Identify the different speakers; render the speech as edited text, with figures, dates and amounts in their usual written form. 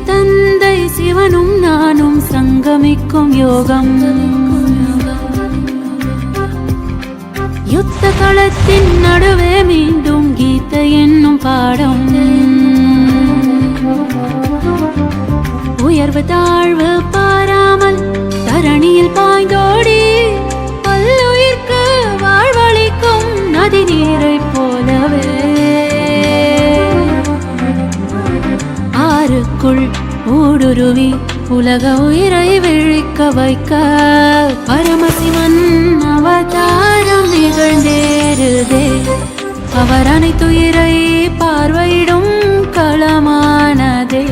Speaker 1: தந்தை சிவனும் நானும் சங்கமிக்கும் யோகம். யுத்த களத்தின் நடுவே மீண்டும் கீதை என்னும் பாடம். உயர்வு தாழ்வு பாராமல் தரணியில் பாய்ந்தோடி பல்லுயிர்க்கு வாழ்வளிக்கும் நதி நீரை போலவே ஆறுக்குள் ஊடுருவி உலக உயிரை விழிக்க வைக்க பரமசிவன் அவதாரம் நிகழ்ந்தேறுதே. அவர் அனைத்துயிரை பார்வையிடும் களமானதே.